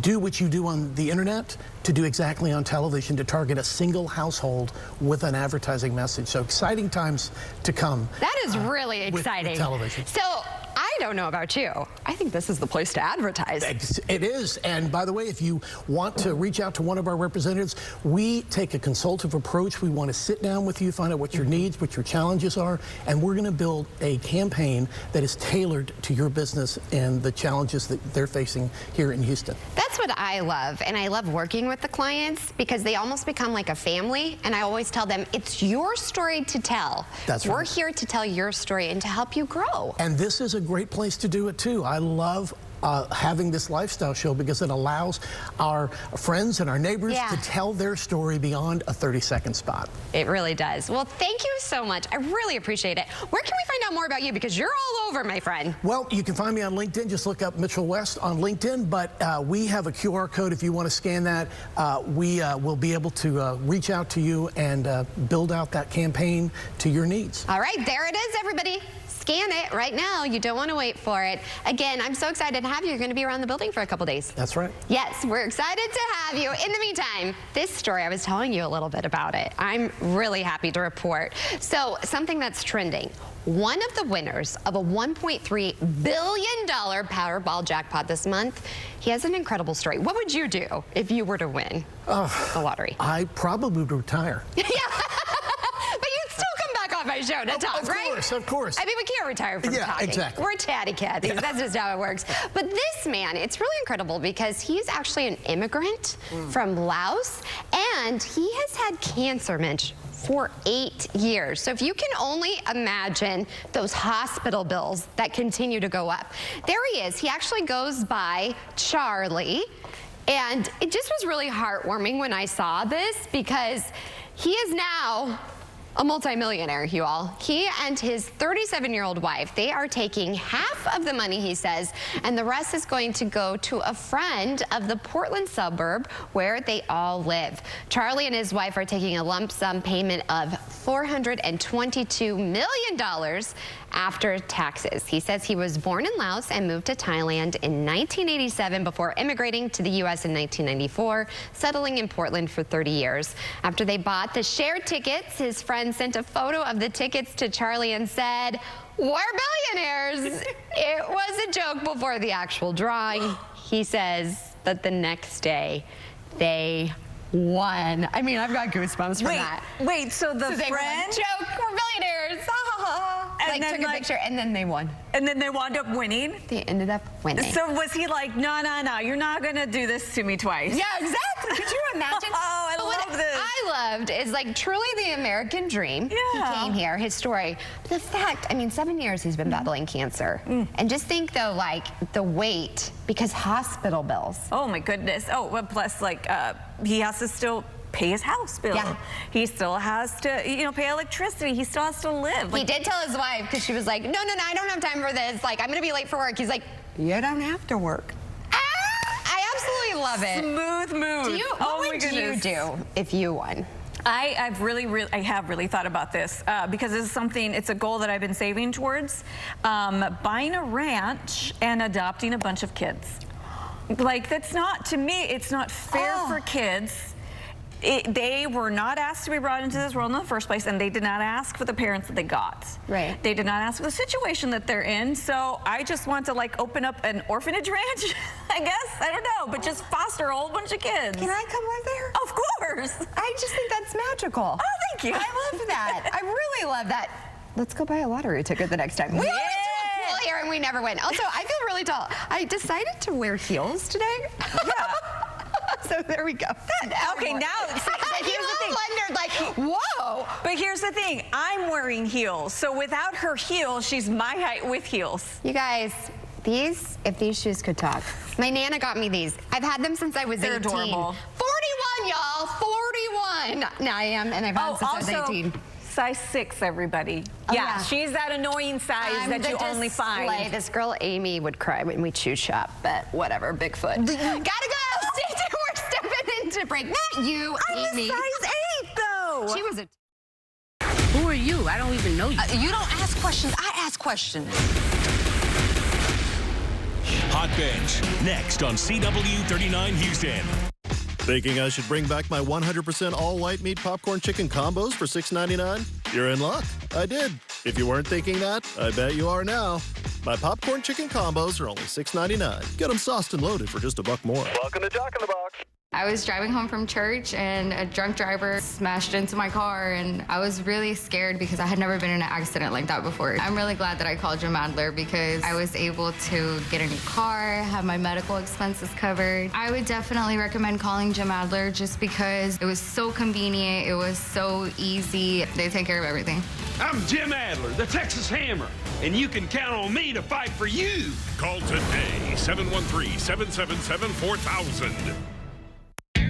do what you do on the internet to do exactly on television, to target a single household with an advertising message. So exciting times to come. That is really exciting. With television. So I don't know about you. I think this is the place to advertise. It is. And by the way, if you want to reach out to one of our representatives, we take a consultative approach. We want to sit down with you, find out what your needs, what your challenges are, and we're going to build a campaign that is tailored to your business and the challenges that they're facing here in Houston. That's what I love, and I love working with the clients because they almost become like a family, and I always tell them, it's your story to tell. That's right. We're here to tell your story and to help you grow. And this is a great place to do it too. I love having this lifestyle show because it allows our friends and our neighbors to tell their story beyond a 30-second spot. It really does. Well, thank you so much. I really appreciate it. Where can we find out more about you? Because you're all over, my friend. Well, you can find me on LinkedIn. Just look up Mitchell West on LinkedIn. But we have a QR code if you want to scan that. We will be able to reach out to you and build out that campaign to your needs. All right, there it is, everybody. Scan it right now. You don't want to wait for it. Again, I'm so excited to have you. You're going to be around the building for a couple days. That's right. Yes, we're excited to have you. In the meantime, this story, I was telling you a little bit about it. I'm really happy to report. So, something that's trending. One of the winners of a $1.3 billion Powerball jackpot this month, he has an incredible story. What would you do if you were to win the lottery? I probably would retire. Yeah. My show to talk, right? Of course. I mean, we can't retire from talking. Exactly. We're Chatty Cathy. That's just how it works. But this man, it's really incredible because he's actually an immigrant from Laos, and he has had cancer, Mitch, for 8 years. So if you can only imagine those hospital bills that continue to go up. There he is. He actually goes by Charlie, and it just was really heartwarming when I saw this because he is now a multimillionaire, you all. He and his 37-year-old wife, they are taking half of the money, he says, and the rest is going to go to a friend of the Portland suburb where they all live. Charlie and his wife are taking a lump sum payment of $422 million after taxes. He says he was born in Laos and moved to Thailand in 1987 before immigrating to the U.S. in 1994, settling in Portland for 30 years. After they bought the shared tickets, his friend sent a photo of the tickets to Charlie and said, "We're billionaires." It was a joke before the actual drawing. He says that the next day they won. I mean, I've got goosebumps from that. Wait, so the they friend? were like, joke, we're billionaires. And like, took a picture, and then they won. And then they wound up winning? They ended up winning. So was he like, no, you're not going to do this to me twice? Yeah, exactly. Could you imagine? Oh, I love this. I loved is like truly the American dream. Yeah. He came here, his story. But the fact, I mean, 7 years he's been battling cancer. And just think though, like the weight, because hospital bills. Oh my goodness. Oh, well, plus like he has to still pay his house bill. Yeah. He still has to, pay electricity. He still has to live. He did tell his wife, because she was like, no, I don't have time for this. Like, I'm going to be late for work. He's like, you don't have to work. I absolutely love it. Smooth move. What would you do if you won? I have really thought about this because this is something, it's a goal that I've been saving towards. Buying a ranch and adopting a bunch of kids. Like, that's not, to me, it's not fair for kids. They were not asked to be brought into this world in the first place, and they did not ask for the parents that they got. Right. They did not ask for the situation that they're in, so I just want to, like, open up an orphanage ranch, I guess. I don't know, but just foster a whole bunch of kids. Can I come live there? Of course. I just think that's magical. Oh, thank you. I love that. I really love that. Let's go buy a lottery ticket the next time. We always do a pool here, and we never win. Also, I feel really tall. I decided to wear heels today. Yeah. So So there we go. Okay, now here's the thing. Wondered, like, whoa. But here's the thing. I'm wearing heels, so without her heels, she's my height with heels. You guys, if these shoes could talk. My Nana got me these. I've had them since I was 18. They're adorable. 41, y'all. 41. Now I am, and I've had them since I was 18. Size 6, everybody. Oh, yeah, she's that annoying size that you only find. This girl Amy would cry when we shoe shop, but whatever, Bigfoot. Gotta go. Stay tuned. We're stepping into break. Not you, Amy. I'm a size 8, though. She was a... Who are you? I don't even know you. You don't ask questions. I ask questions. Hot Bench, next on CW39 Houston. Thinking I should bring back my 100% all-white meat popcorn chicken combos for $6.99? You're in luck. I did. If you weren't thinking that, I bet you are now. My popcorn chicken combos are only $6.99. Get them sauced and loaded for just $1 more. Welcome to Jock in the Box. I was driving home from church and a drunk driver smashed into my car, and I was really scared because I had never been in an accident like that before. I'm really glad that I called Jim Adler because I was able to get a new car, have my medical expenses covered. I would definitely recommend calling Jim Adler just because it was so convenient, it was so easy. They take care of everything. I'm Jim Adler, the Texas Hammer, and you can count on me to fight for you. Call today, 713-777-4000.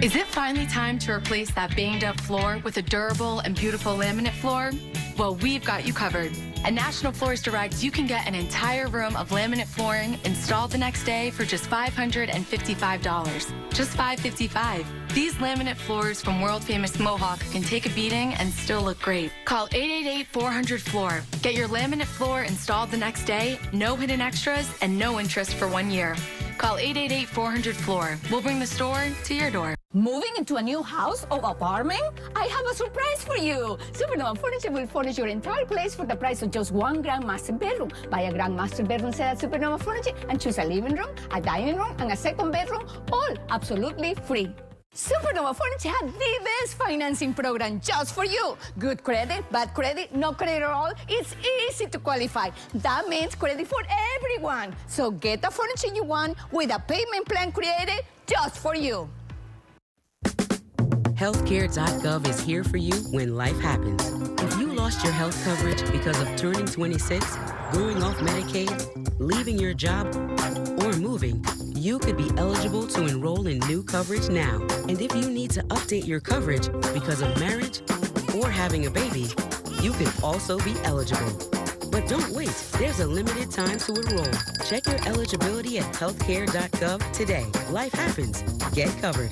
Is it finally time to replace that banged up floor with a durable and beautiful laminate floor? Well, we've got you covered. At National Floors Direct, you can get an entire room of laminate flooring installed the next day for just $555. Just $555. These laminate floors from world-famous Mohawk can take a beating and still look great. Call 888-400-FLOOR. Get your laminate floor installed the next day, no hidden extras, and no interest for 1 year. Call 888-400-FLOOR. We'll bring the store to your door. Moving into a new house or apartment? I have a surprise for you. Supernova Furniture will furnish your entire place for the price of just one grand master bedroom. Buy a grand master bedroom set at Supernova Furniture and choose a living room, a dining room, and a second bedroom, all absolutely free. Supernova Furniture had the best financing program just for you. Good credit, bad credit, no credit at all. It's easy to qualify. That means credit for everyone. So get the furniture you want with a payment plan created just for you. Healthcare.gov is here for you when life happens. If you lost your health coverage because of turning 26, going off Medicaid, leaving your job, or moving, you could be eligible to enroll in new coverage now. And if you need to update your coverage because of marriage or having a baby, you can also be eligible. But don't wait. There's a limited time to enroll. Check your eligibility at healthcare.gov today. Life happens. Get covered.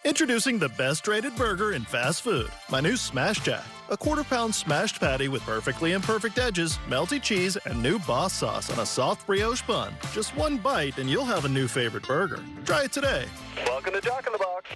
Introducing the best-rated burger in fast food. My new Smash Jack. A quarter-pound smashed patty with perfectly imperfect edges, melty cheese, and new Boss sauce on a soft brioche bun. Just one bite and you'll have a new favorite burger. Try it today. Welcome to Jock in the Box.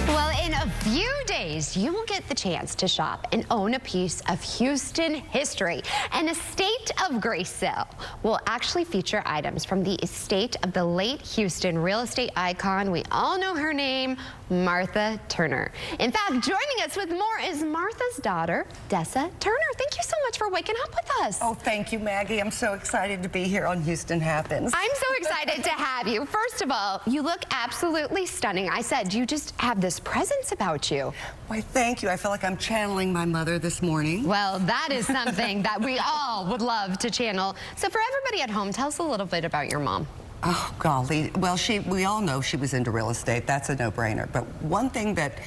Well, in a few days, you will get the chance to shop and own a piece of Houston history. An Estate of Grace sale will actually feature items from the estate of the late Houston real estate icon. We all know her name, Martha Turner. In fact, joining us with more is Martha's daughter, Dessa Turner. Thank you so much for waking up with us. Oh, thank you, Maggie. I'm so excited to be here on Houston Happens. I'm so excited to have you. First of all, you look absolutely stunning. I said you just have this presence about you. Why, thank you. I feel like I'm channeling my mother this morning. Well, that is something that we all would love to channel. So for everybody at home, tell us a little bit about your mom. Oh, golly. Well, we all know she was into real estate. That's a no-brainer. But one thing that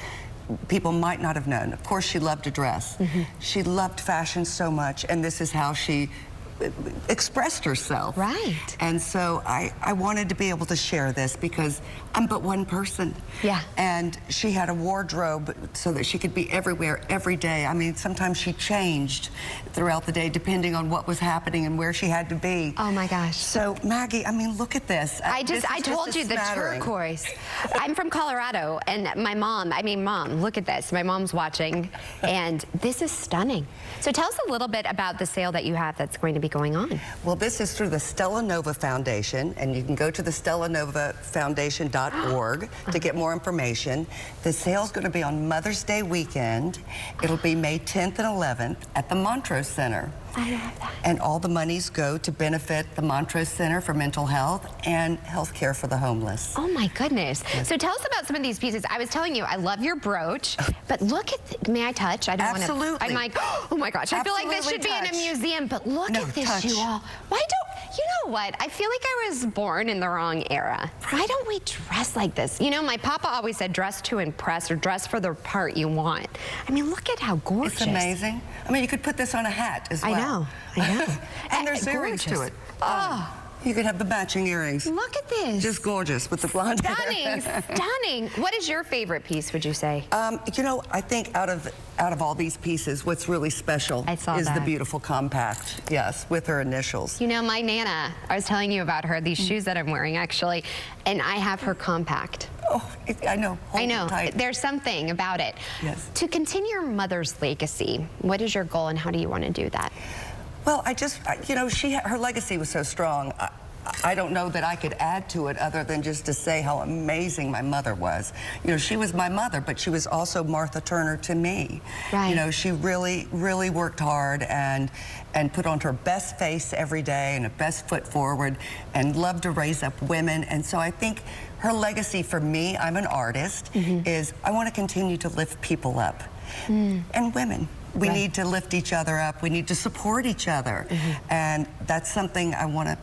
people might not have known, of course, she loved to dress. Mm-hmm. She loved fashion so much, and this is how she expressed herself. Right. And so I wanted to be able to share this because I'm but one person. Yeah. And she had a wardrobe so that she could be everywhere every day. I mean, sometimes she changed throughout the day depending on what was happening and where she had to be. Oh my gosh. So Maggie, I mean, look at this. I told you the turquoise. I'm from Colorado, and my mom, Mom, look at this. My mom's watching, and this is stunning. So tell us a little bit about the sale that you have that's going to be going on. Well, this is through the Stella Nova Foundation, and you can go to the StellaNovaFoundation.org to get more information. The sale's going to be on Mother's Day weekend. It'll be May 10th and 11th at the Montrose Center. I love that. And all the monies go to benefit the Montrose Center for Mental Health and health care for the homeless. Oh my goodness. Yes. So tell us about some of these pieces. I was telling you, I love your brooch, but look at, may I touch? I don't want to. Absolutely. I'm like, oh my gosh, I feel like this should be in a museum, but look at this, you all. Why don't, you know what? I feel like I was born in the wrong era. Why don't we dress like this? You know, my papa always said dress to impress or dress for the part you want. I mean, look at how gorgeous. It's amazing. I mean, you could put this on a hat as well. I know. And there's earrings to it. Oh. You could have the matching earrings. Look at this. Just gorgeous with the blonde hair. Stunning, stunning. What is your favorite piece, would you say? You know, I think out of all these pieces, what's really special is the beautiful compact. Yes, with her initials. You know, my Nana, I was telling you about her, these shoes that I'm wearing actually, and I have her compact. Oh, I know. I know. There's something about it. Yes. To continue your mother's legacy, what is your goal and how do you want to do that? Well, you know, her legacy was so strong. I don't know that I could add to it other than just to say how amazing my mother was. You know, she was my mother, but she was also Martha Turner to me. Right. You know, she really, really worked hard and put on her best face every day and her best foot forward and loved to raise up women. And so I think her legacy for me, I'm an artist, is I want to continue to lift people up. And women. We need to lift each other up. We need to support each other. And that's something I want to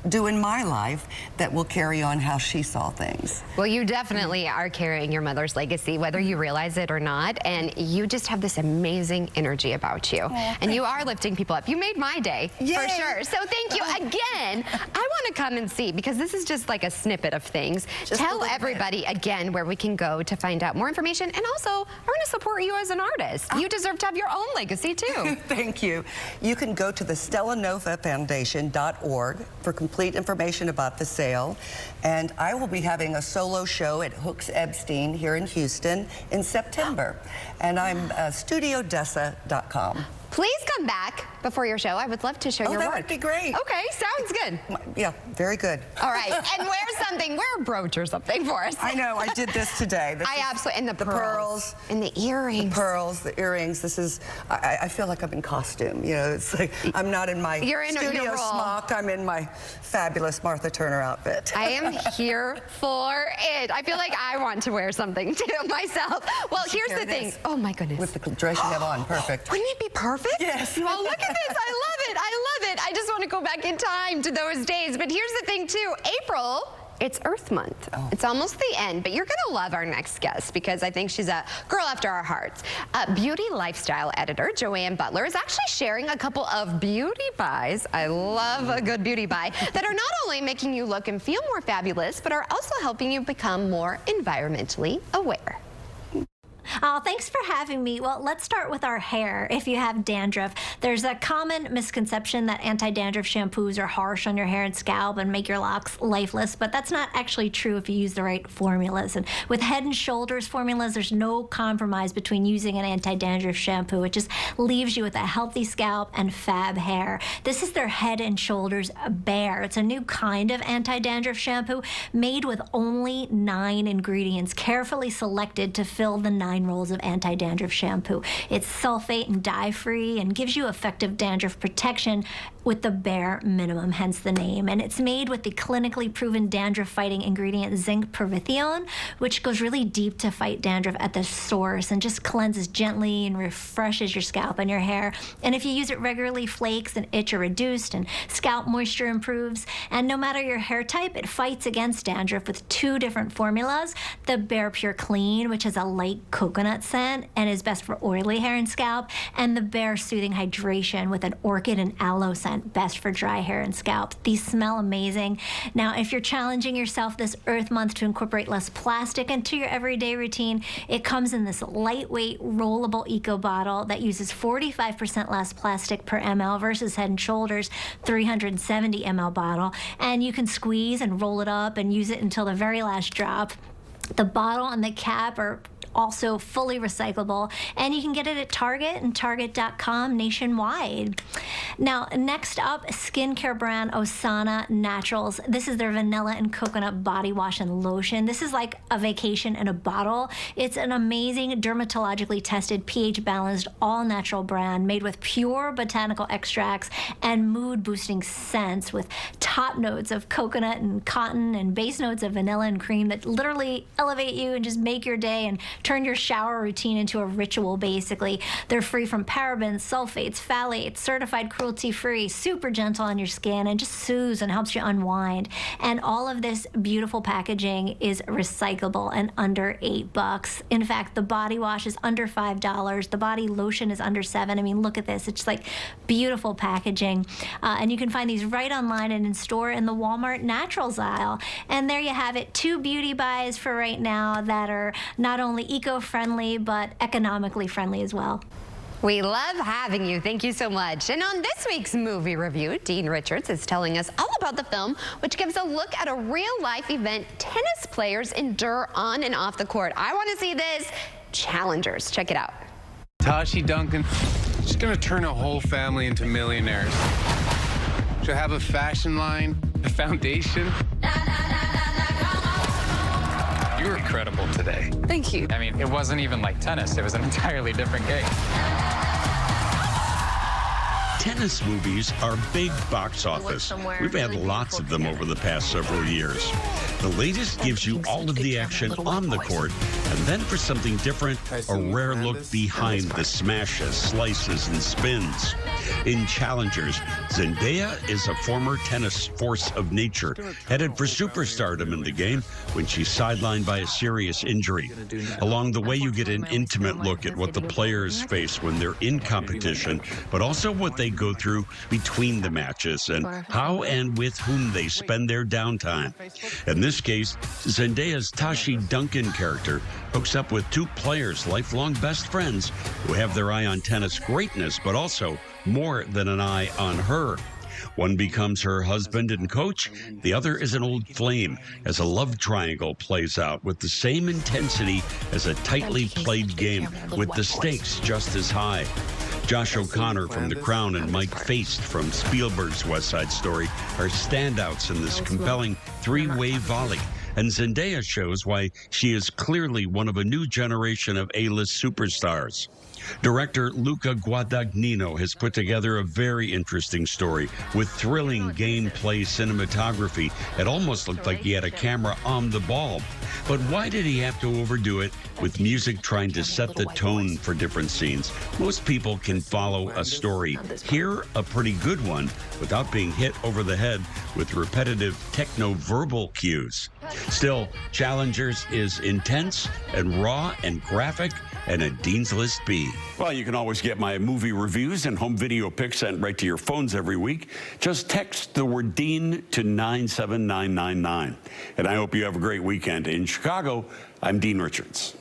do in my life that will carry on how she saw things. Well, you definitely are carrying your mother's legacy, whether you realize it or not, and you just have this amazing energy about you. And you are lifting people up. You made my day, for sure. So thank you again. I want to come and see, because this is just like a snippet of things. Tell everybody again where we can go to find out more information, and also I want to support you as an artist. You deserve to have your own legacy too. Thank you. You can go to the StellaNovaFoundation.org for complete information about the sale. And I will be having a solo show at Hooks Epstein here in Houston in September. And I'm StudioDessa.com. Please come back before your show. I would love to show your work. That would be great. Okay, sounds good. Yeah, very good. All right, and wear something, wear a brooch or something for us. I know, I did this today. I absolutely, and the pearls. And the earrings. The pearls, the earrings. This is, I feel like I'm in costume. You know, it's like, I'm not in my studio smock. I'm in my fabulous Martha Turner outfit. I am here for it. I feel like I want to wear something too myself. Well, here's the thing. Oh my goodness. With the dress you have on, perfect. Wouldn't it be perfect? Yes. Well, look at this. I love it. I love it. I just want to go back in time to those days. But here's the thing, too. April, it's Earth Month. It's almost the end, but you're going to love our next guest because I think she's a girl after our hearts. Beauty lifestyle editor Joanne Butler is actually sharing a couple of beauty buys. I love a good beauty buy that are not only making you look and feel more fabulous, but are also helping you become more environmentally aware. Oh, thanks for having me. Well, let's start with our hair. If you have dandruff, there's a common misconception that anti-dandruff shampoos are harsh on your hair and scalp and make your locks lifeless, but that's not actually true if you use the right formulas. And with Head and Shoulders formulas, there's no compromise between using an anti-dandruff shampoo. It just leaves you with a healthy scalp and fab hair. This is their Head and Shoulders Bare. It's a new kind of anti-dandruff shampoo made with only 9 ingredients, carefully selected to fill the 9 rolls of anti-dandruff shampoo. It's sulfate and dye-free and gives you effective dandruff protection with the bare minimum, hence the name. And it's made with the clinically proven dandruff-fighting ingredient zinc pervithione, which goes really deep to fight dandruff at the source and just cleanses gently and refreshes your scalp and your hair. And if you use it regularly, flakes and itch are reduced and scalp moisture improves. And no matter your hair type, it fights against dandruff with 2 different formulas. The Bare Pure Clean, which has a light coconut scent and is best for oily hair and scalp, and the Bare Soothing Hydration with an orchid and aloe scent, best for dry hair and scalp. These smell amazing. Now, if you're challenging yourself this Earth Month to incorporate less plastic into your everyday routine, it comes in this lightweight, rollable eco bottle that uses 45% less plastic per ml versus Head and Shoulders 370 ml bottle, and you can squeeze and roll it up and use it until the very last drop. The bottle and the cap are also fully recyclable, and you can get it at Target and Target.com nationwide. Now, next up, skincare brand Osana Naturals. This is their vanilla and coconut body wash and lotion. This is like a vacation in a bottle. It's an amazing dermatologically tested, pH-balanced, all-natural brand made with pure botanical extracts and mood-boosting scents with top notes of coconut and cotton and base notes of vanilla and cream that literally elevate you and just make your day and turn your shower routine into a ritual, basically. They're free from parabens, sulfates, phthalates, certified cruelty-free, super gentle on your skin, and just soothes and helps you unwind. And all of this beautiful packaging is recyclable and under $8. In fact, the body wash is under $5. The body lotion is under $7. I mean, look at this. It's like beautiful packaging. And you can find these right online and in store in the Walmart Naturals aisle. And there you have it. 2 beauty buys for right now that are not only eco-friendly, but economically friendly as well. We love having you. Thank you so much. And on this week's movie review, Dean Richards is telling us all about the film, which gives a look at a real-life event tennis players endure on and off the court. I want to see this. Challengers. Check it out. Tashi Duncan, she's going to turn a whole family into millionaires. She'll have a fashion line, a foundation. You were incredible today. Thank you. I mean, it wasn't even like tennis. It was an entirely different game. Tennis movies are big box office. We've had lots of them over the past several years. The latest gives you all of the action on the court, and then for something different, a rare look behind the smashes, slices, and spins. In Challengers, Zendaya is a former tennis force of nature, headed for superstardom in the game when she's sidelined by a serious injury. Along the way, you get an intimate look at what the players face when they're in competition, but also what they go through between the matches and how and with whom they spend their downtime. In this case, Zendaya's Tashi Duncan character hooks up with 2 players, lifelong best friends, who have their eye on tennis greatness, but also more than an eye on her. One becomes her husband and coach. The other is an old flame as a love triangle plays out with the same intensity as a tightly played game, with the stakes just as high. Josh O'Connor from The Crown and Mike Feist from Spielberg's West Side Story are standouts in this compelling 3-way volley. And Zendaya shows why she is clearly one of a new generation of A-list superstars. Director Luca Guadagnino has put together a very interesting story with thrilling gameplay cinematography. It almost looked like he had a camera on the ball. But why did he have to overdo it with music trying to set the tone for different scenes? Most people can follow a story. Here, a pretty good one without being hit over the head with repetitive techno-verbal cues. Still, Challengers is intense and raw and graphic and a Dean's List B. Well, you can always get my movie reviews and home video pics sent right to your phones every week. Just text the word Dean to 97999. And I hope you have a great weekend. In Chicago, I'm Dean Richards.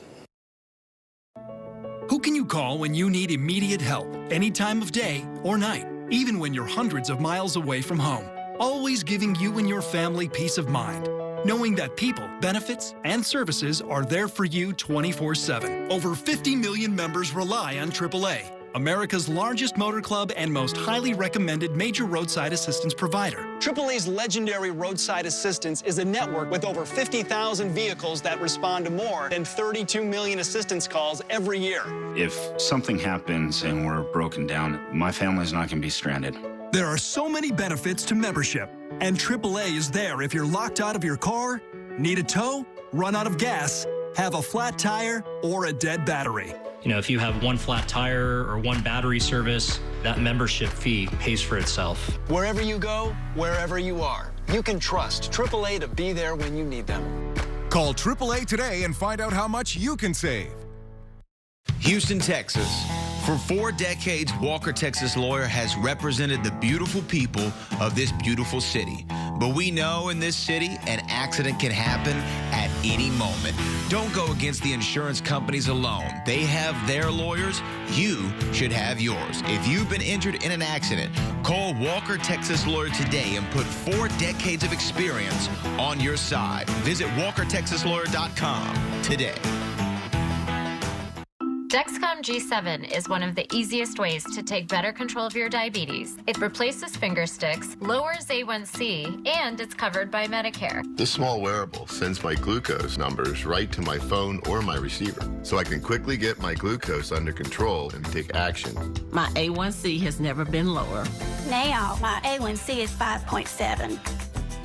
Who can you call when you need immediate help, any time of day or night, even when you're hundreds of miles away from home? Always giving you and your family peace of mind, knowing that people, benefits, and services are there for you 24/7. Over 50 million members rely on AAA, America's largest motor club and most highly recommended major roadside assistance provider. AAA's legendary roadside assistance is a network with over 50,000 vehicles that respond to more than 32 million assistance calls every year. If something happens and we're broken down, my family's not going to be stranded. There are so many benefits to membership, and AAA is there if you're locked out of your car, need a tow, run out of gas, have a flat tire, or a dead battery. You know, if you have one flat tire or one battery service, that membership fee pays for itself. Wherever you go, wherever you are, you can trust AAA to be there when you need them. Call AAA today and find out how much you can save. Houston, Texas. For 4 decades, Walker Texas Lawyer has represented the beautiful people of this beautiful city. But we know in this city, an accident can happen at any moment. Don't go against the insurance companies alone. They have their lawyers. You should have yours. If you've been injured in an accident, call Walker Texas Lawyer today and put 4 decades of experience on your side. Visit WalkerTexasLawyer.com today. Dexcom G7 is one of the easiest ways to take better control of your diabetes. It replaces finger sticks, lowers A1C, and it's covered by Medicare. This small wearable sends my glucose numbers right to my phone or my receiver, so I can quickly get my glucose under control and take action. My A1C has never been lower. Now, my A1C is 5.7.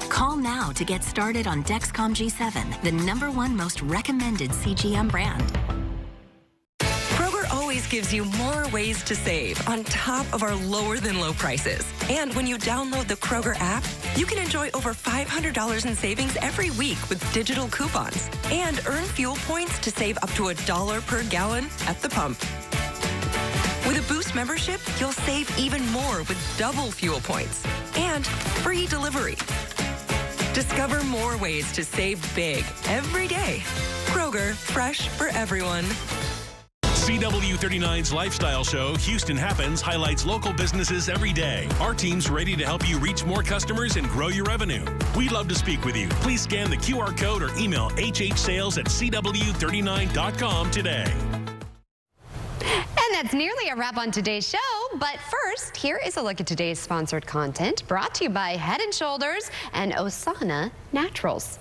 Call now to get started on Dexcom G7, the #1 most recommended CGM brand. Kroger always gives you more ways to save on top of our lower than low prices. And when you download the Kroger app, you can enjoy over $500 in savings every week with digital coupons and earn fuel points to save up to $1 per gallon at the pump. With a Boost membership, you'll save even more with double fuel points and free delivery. Discover more ways to save big every day. Kroger, fresh for everyone. CW39's lifestyle show, Houston Happens, highlights local businesses every day. Our team's ready to help you reach more customers and grow your revenue. We'd love to speak with you. Please scan the QR code or email hhsales@cw39.com today. And that's nearly a wrap on today's show. But first, here is a look at today's sponsored content brought to you by Head & Shoulders and Osana Naturals.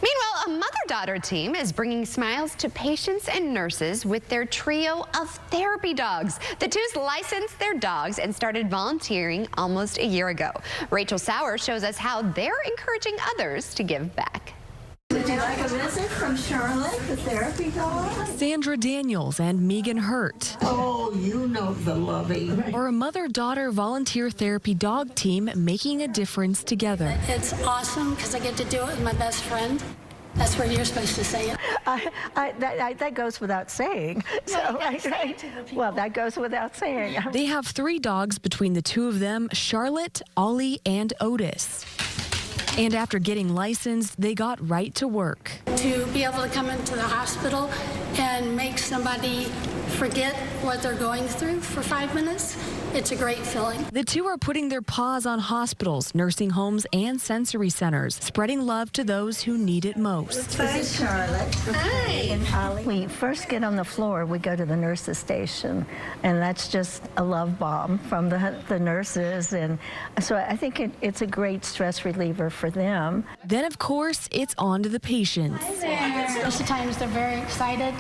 Meanwhile, a mother-daughter team is bringing smiles to patients and nurses with their trio of therapy dogs. The twos licensed their dogs and started volunteering almost a year ago. Rachel Sauer shows us how they're encouraging others to give back. Would you like a visit from Charlotte, the therapy dog? Sandra Daniels and Megan Hurt. Oh, you know the lovey. Or a mother-daughter volunteer therapy dog team making a difference together. It's awesome because I get to do it with my best friend. That's where you're supposed to say it. That goes without saying. Well, that goes without saying. They have 3 dogs between the two of them, Charlotte, Ollie, and Otis. And after getting licensed, they got right to work. To be able to come into the hospital and make somebody forget what they're going through for 5 minutes, it's a great feeling. The two are putting their paws on hospitals, nursing homes, and sensory centers, spreading love to those who need it most. Hi, Charlotte. Hi. And Holly. We first get on the floor, we go to the nurses station, and that's just a love bomb from the nurses. And so I think it's a great stress reliever for them. Then, of course, it's on to the patients. Most of the times they're very excited.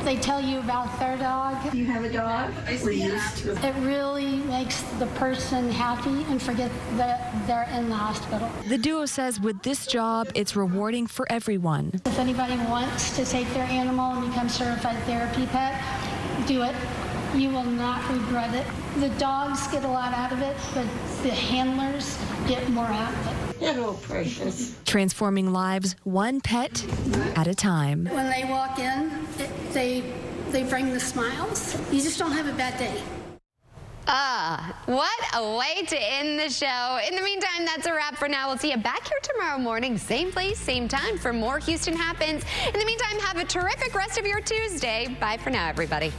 They tell you about their dog. Do you have a dog? We used to. It really makes the person happy and forget that they're in the hospital. The duo says with this job, it's rewarding for everyone. If anybody wants to take their animal and become certified therapy pet, do it. You will not regret it. The dogs get a lot out of it, but the handlers get more out of it. Hello, precious. Transforming lives one pet at a time. When they walk in, they bring the smiles. You just don't have a bad day. What a way to end the show. In the meantime, that's a wrap for now. We'll see you back here tomorrow morning, same place, same time for more Houston Happens. In the meantime, have a terrific rest of your Tuesday. Bye for now, everybody.